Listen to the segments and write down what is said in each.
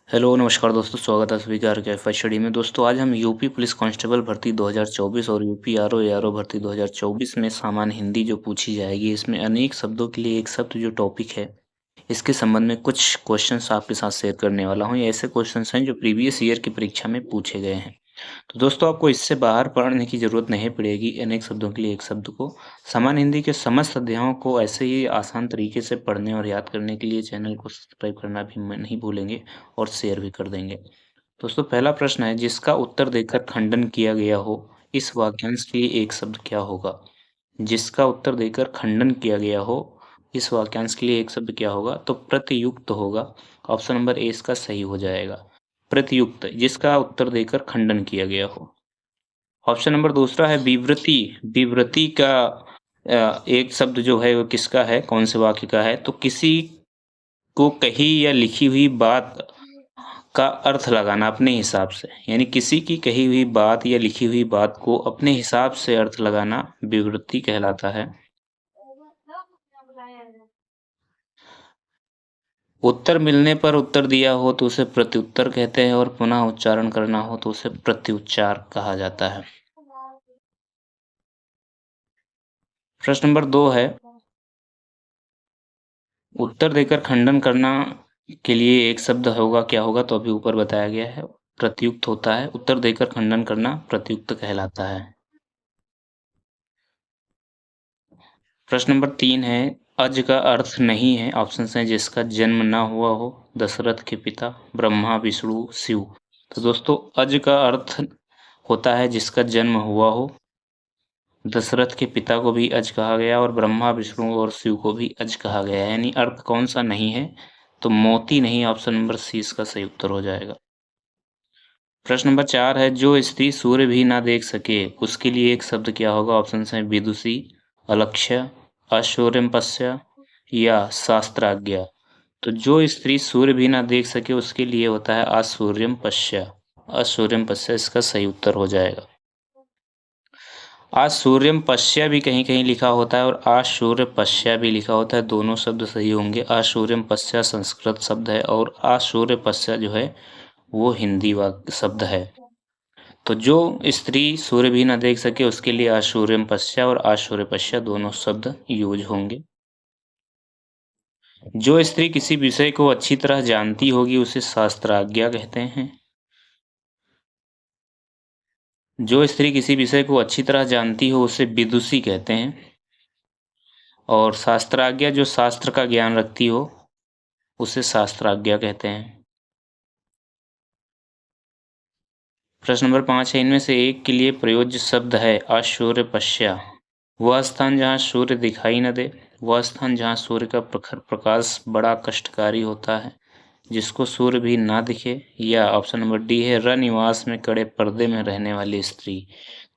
Hello नमस्कार दोस्तों, स्वागत है सभी का आर के एफ स्टडी में। दोस्तों आज हम यूपी पुलिस कांस्टेबल भर्ती 2024 और यूपी आरओ एआरओ भर्ती 2024 में सामान्य हिंदी जो पूछी जाएगी, इसमें अनेक शब्दों के लिए एक शब्द जो टॉपिक है, इसके संबंध में कुछ क्वेश्चंस आपके साथ शेयर करने वाला हूं। ये ऐसे क्वेश्चंस हैं जो प्रीवियस ईयर की परीक्षा में पूछे गए हैं। तो दोस्तों आपको इससे बाहर पढ़ने की ज़रूरत नहीं पड़ेगी। अनेक शब्दों के लिए एक शब्द को सामान्य हिंदी के समस्त अध्यायों को ऐसे ही आसान तरीके से पढ़ने और याद करने के लिए चैनल को सब्सक्राइब करना भी नहीं भूलेंगे और शेयर भी कर देंगे। दोस्तों पहला प्रश्न है, जिसका उत्तर देकर खंडन किया गया हो, इस वाक्यांश के लिए एक शब्द क्या होगा? जिसका उत्तर देकर खंडन किया गया हो, इस वाक्यांश के लिए एक शब्द क्या होगा? तो प्रतियुक्त होगा। ऑप्शन नंबर ए इसका सही हो जाएगा। प्रतियुक्त, जिसका उत्तर देकर खंडन किया गया हो। ऑप्शन नंबर दूसरा है विवृति। विवृति का एक शब्द जो है वो किसका है, कौन से वाक्य का है? तो किसी को कही या लिखी हुई बात का अर्थ लगाना अपने हिसाब से, यानी किसी की कही हुई बात या लिखी हुई बात को अपने हिसाब से अर्थ लगाना विवृति कहलाता है। उत्तर मिलने पर उत्तर दिया हो तो उसे प्रत्युत्तर कहते हैं और पुनः उच्चारण करना हो तो उसे प्रत्युच्चार कहा जाता है। प्रश्न नंबर 2 है, उत्तर देकर खंडन करना के लिए एक शब्द होगा, क्या होगा? तो अभी ऊपर बताया गया है, प्रत्युक्त होता है। उत्तर देकर खंडन करना प्रत्युक्त कहलाता है। प्रश्न नंबर 3 है, अज का अर्थ नहीं है। ऑप्शन है, जिसका जन्म ना हुआ हो, दशरथ के पिता, ब्रह्मा, विष्णु, शिव। तो दोस्तों अज का अर्थ होता है जिसका जन्म हुआ हो। दशरथ के पिता को भी अज कहा गया और ब्रह्मा, विष्णु और शिव को भी अज कहा गया है। यानी अर्थ कौन सा नहीं है? तो मोती नहीं। ऑप्शन नंबर सी इसका सही उत्तर हो जाएगा। प्रश्न नंबर 4 है, जो स्त्री सूर्य भी ना देख सके उसके लिए एक शब्द क्या होगा? ऑप्शन है विदुषी, अलक्ष्य, अशौर्यमपश्य या शास्त्राज्ञा। तो जो स्त्री सूर्य भी ना देख सके उसके लिए होता है अशौर्यमपश्य। अशौर्यमपश्य इसका सही उत्तर हो जाएगा। आशूर्यम पश्या भी कहीं कहीं लिखा होता है और आशूर्य पश्या भी लिखा होता है। दोनों शब्द सही होंगे। आशूर्यम पश्या संस्कृत शब्द है और आशूर्य पश्या जो है वो हिंदी वाक्य शब्द है। तो जो स्त्री सूर्य भी न देख सके उसके लिए आशूर्यम पश्या और आशूर्य पश्या दोनों शब्द यूज होंगे। जो स्त्री किसी विषय को अच्छी तरह जानती होगी उसे शास्त्राज्ञा कहते हैं। जो स्त्री किसी विषय को अच्छी तरह जानती हो उसे विदुषी कहते हैं। और शास्त्राज्ञा जो शास्त्र का ज्ञान रखती हो उसे शास्त्राज्ञा कहते हैं। प्रश्न नंबर 5 है, इनमें से एक के लिए प्रयोज्य शब्द है आशौर्य पश्या। वह स्थान जहाँ सूर्य दिखाई न दे, वह स्थान जहाँ सूर्य का प्रखर प्रकाश बड़ा कष्टकारी होता है, जिसको सूर्य भी ना दिखे। या ऑप्शन नंबर डी है, रनिवास में कड़े पर्दे में रहने वाली स्त्री।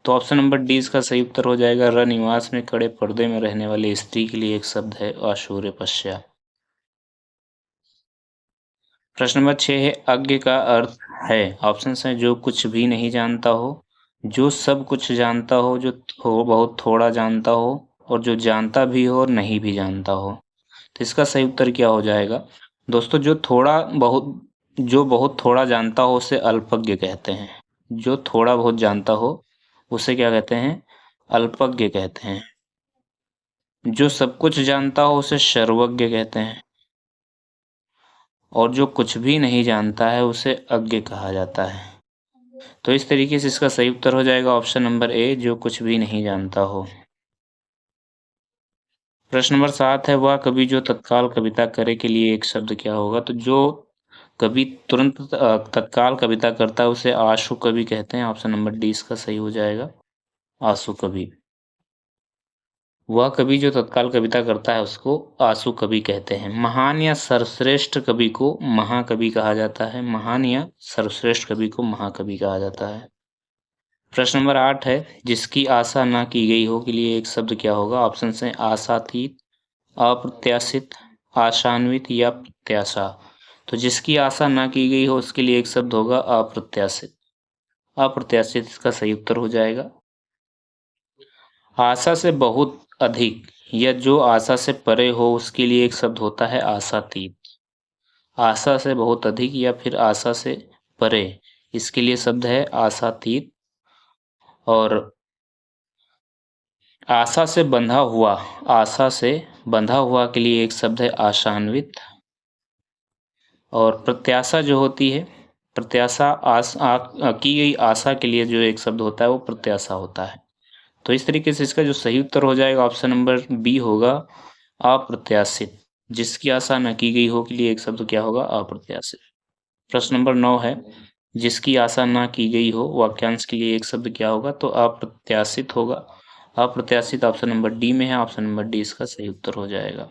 तो ऑप्शन नंबर डी इसका सही उत्तर हो जाएगा। रनिवास में कड़े पर्दे में रहने वाली स्त्री के लिए एक शब्द है आशौर्य पश्या। प्रश्न नंबर 6 है, अज्ञ का अर्थ है। ऑप्शन है, जो कुछ भी नहीं जानता हो, जो सब कुछ जानता हो, जो बहुत थोड़ा जानता हो और जो जानता भी हो और नहीं भी जानता हो। तो इसका सही उत्तर क्या हो जाएगा? दोस्तों जो बहुत थोड़ा जानता हो उसे अल्पज्ञ कहते हैं। जो थोड़ा बहुत जानता हो उसे क्या कहते हैं? अल्पज्ञ कहते हैं। जो सब कुछ जानता हो उसे सर्वज्ञ कहते हैं और जो कुछ भी नहीं जानता है उसे अज्ञ कहा जाता है। तो इस तरीके से इसका सही उत्तर हो जाएगा ऑप्शन नंबर ए, जो कुछ भी नहीं जानता हो। प्रश्न नंबर 7 है, वह कवि जो तत्काल कविता करे के लिए एक शब्द क्या होगा? तो जो कवि तुरंत तत्काल कविता करता है उसे आशु कवि कहते हैं। ऑप्शन नंबर डी इसका सही हो जाएगा, आशु कवि। वह कवि जो तत्काल कविता करता है उसको आशु कवि कहते हैं। महान या सर्वश्रेष्ठ कवि को महाकवि कहा जाता है। महान या सर्वश्रेष्ठ कवि को महाकवि कहा जाता है। प्रश्न नंबर 8 है, जिसकी आशा ना की गई हो के लिए एक शब्द क्या होगा? ऑप्शन है आशातीत, अप्रत्याशित, आशान्वित या प्रत्याशा। तो जिसकी आशा ना की गई हो उसके लिए एक शब्द होगा अप्रत्याशित। अप्रत्याशित इसका सही उत्तर हो जाएगा। आशा से बहुत अधिक या जो आशा से परे हो उसके लिए एक शब्द होता है आशातीत। आशा से बहुत अधिक या फिर आशा से परे, इसके लिए शब्द है आशातीत। और आशा से बंधा हुआ, आशा से बंधा हुआ के लिए एक शब्द है आशान्वित। और प्रत्याशा जो होती है, प्रत्याशा की गई आशा के लिए जो एक शब्द होता है वो प्रत्याशा होता है। तो इस तरीके से इसका जो सही उत्तर हो जाएगा ऑप्शन नंबर बी होगा, अप्रत्याशित। जिसकी आशा न की गई हो के लिए एक शब्द क्या होगा, अप्रत्याशित। प्रश्न नंबर 9 है, जिसकी आशा ना की गई हो वाक्यांश के लिए एक शब्द क्या होगा, तो अप्रत्याशित होगा। अप्रत्याशित ऑप्शन नंबर डी में है, ऑप्शन नंबर डी इसका सही उत्तर हो जाएगा।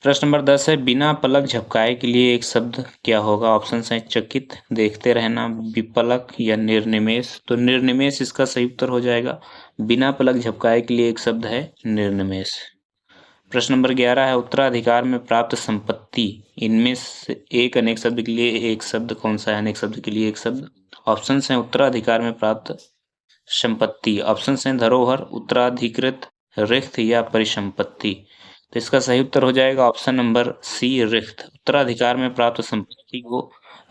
प्रश्न नंबर 10 है, बिना पलक झपकाए के लिए एक शब्द क्या होगा। ऑप्शन है चकित, देखते रहना, विपलक या निर्निमेष। तो निर्निमेष इसका सही उत्तर हो जाएगा। बिना पलक झपकाए के लिए एक शब्द है निर्निमेष। प्रश्न नंबर 11 है, उत्तराधिकार में प्राप्त संपत्ति इनमें से एक अनेक शब्द के लिए एक शब्द कौन सा है। अनेक शब्द के लिए एक शब्द ऑप्शन है उत्तराधिकार में प्राप्त संपत्ति। ऑप्शन है धरोहर, उत्तराधिकृत, रिक्त या परिसंपत्ति। तो इसका सही उत्तर हो जाएगा ऑप्शन नंबर सी, रिक्त। उत्तराधिकार में प्राप्त संपत्ति को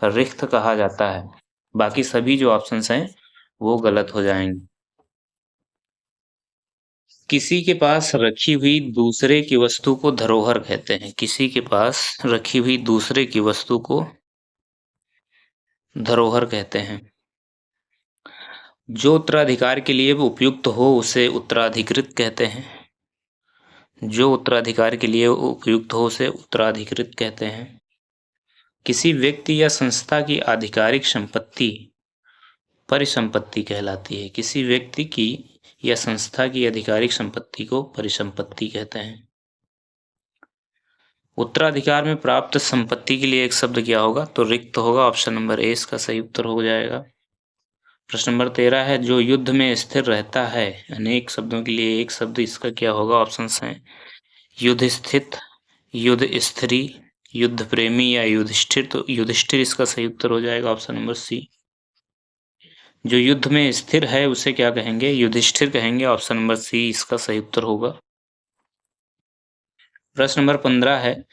रिक्त कहा जाता है। बाकी सभी जो ऑप्शंस हैं वो गलत हो जाएंगे। किसी के पास रखी हुई दूसरे की वस्तु को धरोहर कहते हैं। किसी के पास रखी हुई दूसरे की वस्तु को धरोहर कहते हैं। जो उत्तराधिकार के लिए उपयुक्त हो उसे उत्तराधिकृत कहते हैं। जो उत्तराधिकार के लिए उपयुक्त हो उसे उत्तराधिकृत कहते हैं। किसी व्यक्ति या संस्था की आधिकारिक संपत्ति परिसंपत्ति कहलाती है। किसी व्यक्ति की या संस्था की आधिकारिक संपत्ति को परिसंपत्ति कहते हैं। उत्तराधिकार में प्राप्त संपत्ति के लिए एक शब्द क्या होगा, तो रिक्त होगा। ऑप्शन नंबर ए इसका सही उत्तर हो जाएगा। प्रश्न नंबर 13 है, जो युद्ध में स्थिर रहता है। अनेक शब्दों के लिए एक शब्द इसका क्या होगा। ऑप्शन है युद्ध स्थित, युद्ध स्त्री, युद्ध प्रेमी या युधिष्ठिर। तो युधिष्ठिर इसका सही उत्तर हो जाएगा, ऑप्शन नंबर सी। जो युद्ध में स्थिर है उसे क्या कहेंगे, युधिष्ठिर कहेंगे। ऑप्शन नंबर सी इसका सही उत्तर होगा। प्रश्न नंबर 15 है,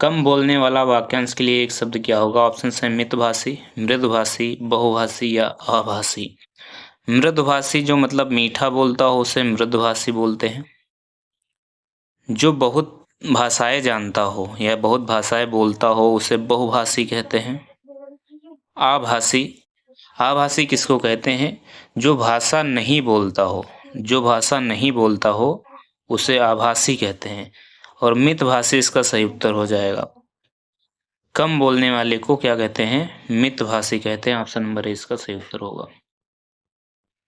कम बोलने वाला वाक्यांश के लिए एक शब्द क्या होगा। ऑप्शन है मितभाषी, मृदुभाषी, बहुभाषी या अभाषी। मृदुभाषी जो मतलब मीठा बोलता हो उसे मृदुभाषी बोलते हैं। जो बहुत भाषाएं जानता हो या बहुत भाषाएं बोलता हो उसे बहुभाषी कहते हैं। आभाषी, आभाषी किसको कहते हैं, जो भाषा नहीं बोलता हो, जो भाषा नहीं बोलता हो उसे आभासी कहते हैं। और मितभाषी इसका सही उत्तर हो जाएगा। कम बोलने वाले को क्या कहते हैं, मितभाषी कहते हैं। ऑप्शन नंबर ए इसका सही उत्तर होगा।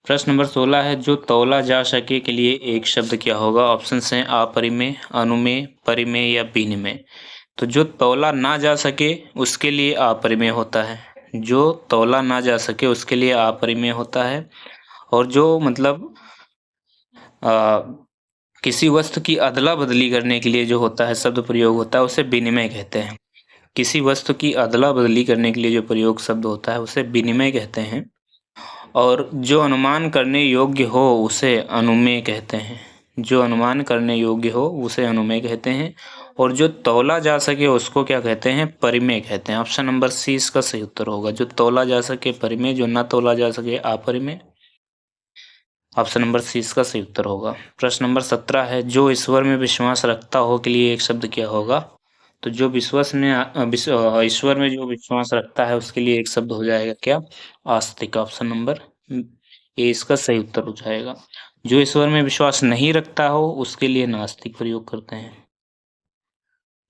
प्रश्न नंबर 16 है, जो तौला जा सके के लिए एक शब्द क्या होगा। ऑप्शन है अपरिमेय, अनुमेय, परिमेय या विनिमेय। तो जो तौला ना जा सके उसके लिए अपरिमेय होता है। जो तौला ना जा सके उसके लिए अपरिमेय होता है। और जो मतलब किसी वस्तु की अदला बदली करने के लिए जो होता है शब्द प्रयोग होता है उसे विनिमय कहते हैं। किसी वस्तु की अदला बदली करने के लिए जो प्रयोग शब्द होता है उसे विनिमय कहते हैं। और जो अनुमान करने योग्य हो उसे अनुमेय कहते हैं। जो अनुमान करने योग्य हो उसे अनुमेय कहते हैं। और जो तौला जा सके उसको क्या कहते हैं, परिमेय कहते हैं। ऑप्शन नंबर सी इसका सही उत्तर होगा। जो तौला जा सके परिमेय, जो ना तौला जा सके अपरिमेय। ऑप्शन नंबर सी इसका सही उत्तर होगा। प्रश्न नंबर 17 है, जो ईश्वर में विश्वास रखता हो के लिए एक शब्द क्या होगा। तो जो ईश्वर में जो विश्वास रखता है उसके लिए एक शब्द हो जाएगा क्या, आस्तिक। ऑप्शन नंबर ए इसका सही उत्तर हो जाएगा। जो ईश्वर में विश्वास नहीं रखता हो उसके लिए नास्तिक प्रयोग करते हैं।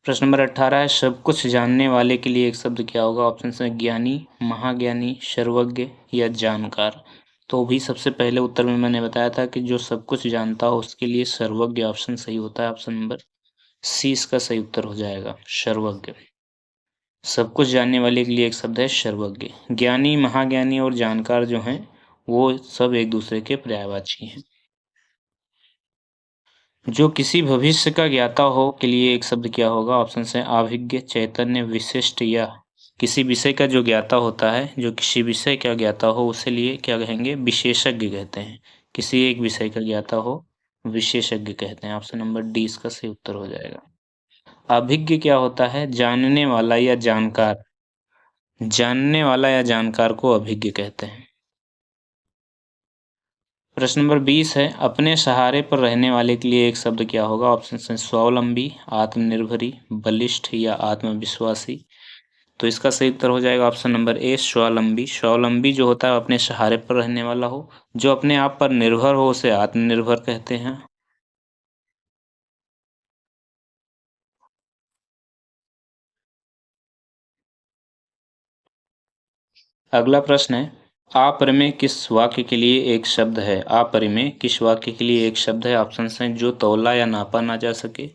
प्रश्न नंबर 18 है, सब कुछ जानने वाले के लिए एक शब्द क्या होगा। ऑप्शन है ज्ञानी, महाज्ञानी, सर्वज्ञ या जानकार। तो भी सबसे पहले उत्तर में मैंने बताया था कि जो सब कुछ जानता हो उसके लिए सर्वज्ञ ऑप्शन सही होता है। ऑप्शन नंबर सी इसका सही उत्तर हो जाएगा, सर्वज्ञ। सब कुछ जानने वाले के लिए एक शब्द है सर्वज्ञ। ज्ञानी, महाज्ञानी और जानकार जो हैं वो सब एक दूसरे के पर्यायवाची हैं। जो किसी भविष्य का ज्ञाता हो के लिए एक शब्द क्या होगा। ऑप्शन है अभिज्ञ, चैतन्य, विशिष्ट या किसी विषय का जो ज्ञाता होता है, जो किसी विषय का ज्ञाता हो उसे लिए क्या कहेंगे, विशेषज्ञ कहते हैं। किसी एक विषय का ज्ञाता हो विशेषज्ञ कहते हैं। ऑप्शन नंबर डी इसका सही उत्तर हो जाएगा। अभिज्ञ क्या होता है? जानने वाला या जानकार। जानने वाला या जानकार को अभिज्ञ कहते हैं। प्रश्न नंबर 20 है, अपने सहारे पर रहने वाले के लिए एक शब्द क्या होगा? ऑप्शन है स्वावलंबी, आत्मनिर्भरी, बलिष्ठ या आत्मविश्वासी। तो इसका सही उत्तर हो जाएगा ऑप्शन नंबर ए, स्वावलंबी। स्वावलंबी जो होता है अपने सहारे पर रहने वाला हो, जो अपने आप पर निर्भर हो उसे आत्मनिर्भर कहते हैं। अगला प्रश्न है, अपरिमेय किस वाक्य के लिए एक शब्द है? अपरिमेय किस वाक्य के लिए एक शब्द है? ऑप्शन हैं जो तौला या नापा ना जा सके,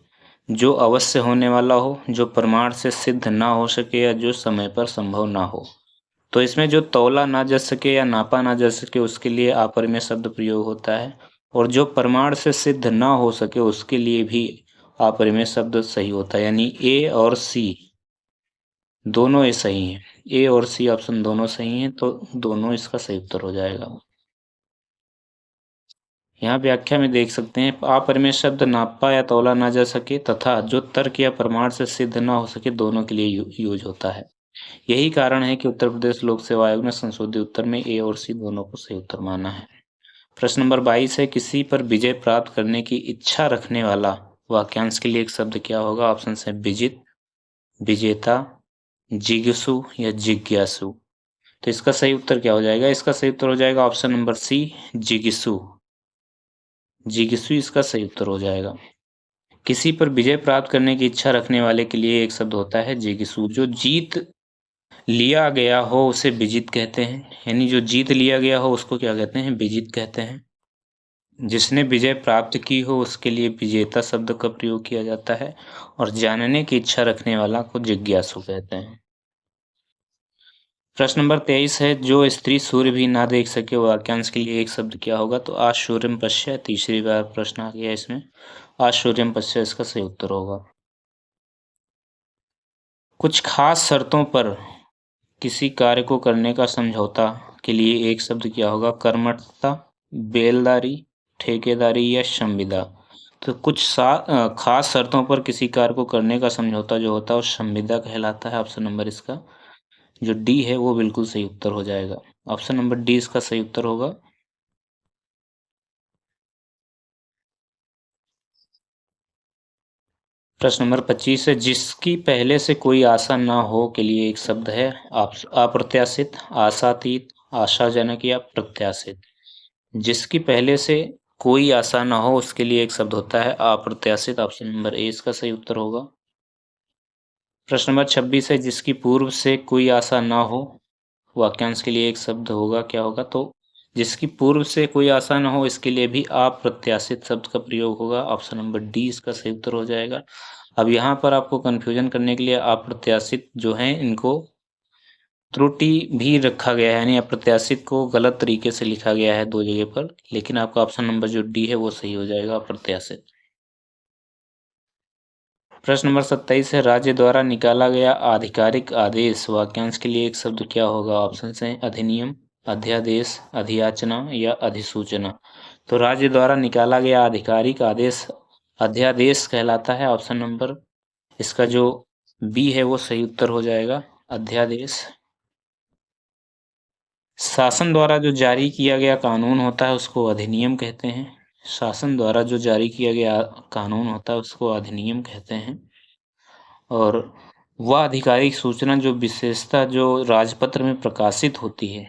जो अवश्य होने वाला हो, जो प्रमाण से सिद्ध ना हो सके या जो समय पर संभव ना हो। तो इसमें जो तौला ना जा सके या नापा ना जा सके उसके लिए अपरिमेय शब्द प्रयोग होता है, और जो प्रमाण से सिद्ध ना हो सके उसके लिए भी अपरिमेय शब्द सही होता है। यानी ए और सी दोनों ये सही हैं। ए और सी ऑप्शन दोनों सही हैं, तो दोनों इसका सही उत्तर हो जाएगा। यहाँ व्याख्या में देख सकते हैं, अपरिमेय शब्द नापा या तौला ना जा सके तथा जो तर्क या प्रमाण से सिद्ध ना हो सके दोनों के लिए यूज होता है। यही कारण है कि उत्तर प्रदेश लोक सेवा आयोग ने संशोधित उत्तर में ए और सी दोनों को सही उत्तर माना है। प्रश्न नंबर 22 है, किसी पर विजय प्राप्त करने की इच्छा रखने वाला वाक्यांश के लिए एक शब्द क्या होगा? ऑप्शन है विजित, विजेता, जिज्ञासु या जिज्ञासु। तो इसका सही उत्तर क्या हो जाएगा? इसका सही उत्तर हो जाएगा ऑप्शन नंबर सी, जिज्ञासु। जिज्ञासु इसका सही उत्तर हो जाएगा। किसी पर विजय प्राप्त करने की इच्छा रखने वाले के लिए एक शब्द होता है जिज्ञासु। जो जीत लिया गया हो उसे विजित कहते हैं, यानी जो जीत लिया गया हो उसको क्या कहते हैं? विजित कहते हैं। जिसने विजय प्राप्त की हो उसके लिए विजेता शब्द का प्रयोग किया जाता है, और जानने की इच्छा रखने वाला को जिज्ञासु कहते हैं। प्रश्न नंबर 23 है, जो स्त्री सूर्य भी ना देख सके वाक्यांश के लिए एक शब्द क्या होगा? तो आशूर्यम पश्य। तीसरी बार प्रश्न आ गया इसमें, आशूर्यम पश्य इसका सही उत्तर होगा। कुछ खास शर्तों पर किसी कार्य को करने का समझौता के लिए एक शब्द क्या होगा? कर्मठता, बेलदारी, ठेकेदारी या संविदा। तो कुछ खास शर्तों पर किसी कार्य को करने का समझौता जो होता है वो संविदा कहलाता है। ऑप्शन नंबर इसका जो डी है वो बिल्कुल सही उत्तर हो जाएगा। ऑप्शन नंबर डी इसका सही उत्तर होगा। प्रश्न नंबर 25 है, जिसकी पहले से कोई आशा ना हो के लिए एक शब्द है अप्रत्याशित, आशातीत, आशाजनक या प्रत्याशित। जिसकी पहले से कोई आशा ना हो उसके लिए एक शब्द होता है अप्रत्याशित। ऑप्शन नंबर ए इसका सही उत्तर होगा। प्रश्न नंबर 26 है, जिसकी पूर्व से कोई आशा ना हो वाक्यांश के लिए एक शब्द होगा, क्या होगा? तो जिसकी पूर्व से कोई आशा ना हो इसके लिए भी अप्रत्याशित शब्द का प्रयोग होगा। ऑप्शन नंबर डी इसका सही उत्तर हो जाएगा। अब यहाँ पर आपको कंफ्यूजन करने के लिए अप्रत्याशित जो है इनको त्रुटि भी रखा गया है, यानी अप्रत्याशित को गलत तरीके से लिखा गया है दो जगह पर, लेकिन आपका ऑप्शन नंबर जो डी है वो सही हो जाएगा, अप्रत्याशित। प्रश्न नंबर 27 है, राज्य द्वारा निकाला गया आधिकारिक आदेश वाक्यांश के लिए एक शब्द क्या होगा? ऑप्शन है अधिनियम, अध्यादेश, अधियाचना या अधिसूचना। तो राज्य द्वारा निकाला गया आधिकारिक आदेश अध्यादेश कहलाता है। ऑप्शन नंबर इसका जो बी है वो सही उत्तर हो जाएगा, अध्यादेश। शासन द्वारा जो जारी किया गया कानून होता है उसको अधिनियम कहते हैं। शासन द्वारा जो जारी किया गया कानून होता है उसको अधिनियम कहते हैं। और वह आधिकारिक सूचना जो विशेषता जो राजपत्र में प्रकाशित होती है,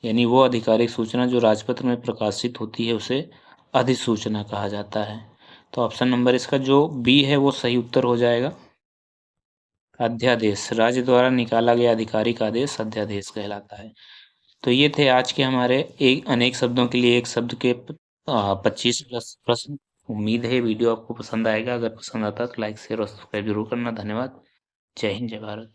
यानी वो आधिकारिक सूचना जो राजपत्र में प्रकाशित होती है उसे अधिसूचना कहा जाता है। तो ऑप्शन नंबर इसका जो बी है वो सही उत्तर हो जाएगा, अध्यादेश। राज्य द्वारा निकाला गया आधिकारिक आदेश अध्यादेश कहलाता है। तो ये थे आज के हमारे एक अनेक शब्दों के लिए एक शब्द के 25 प्लस प्रश्न। उम्मीद है वीडियो आपको पसंद आएगा। अगर पसंद आता है तो लाइक शेयर और सब्सक्राइब जरूर करना। धन्यवाद। जय हिंद, जय भारत।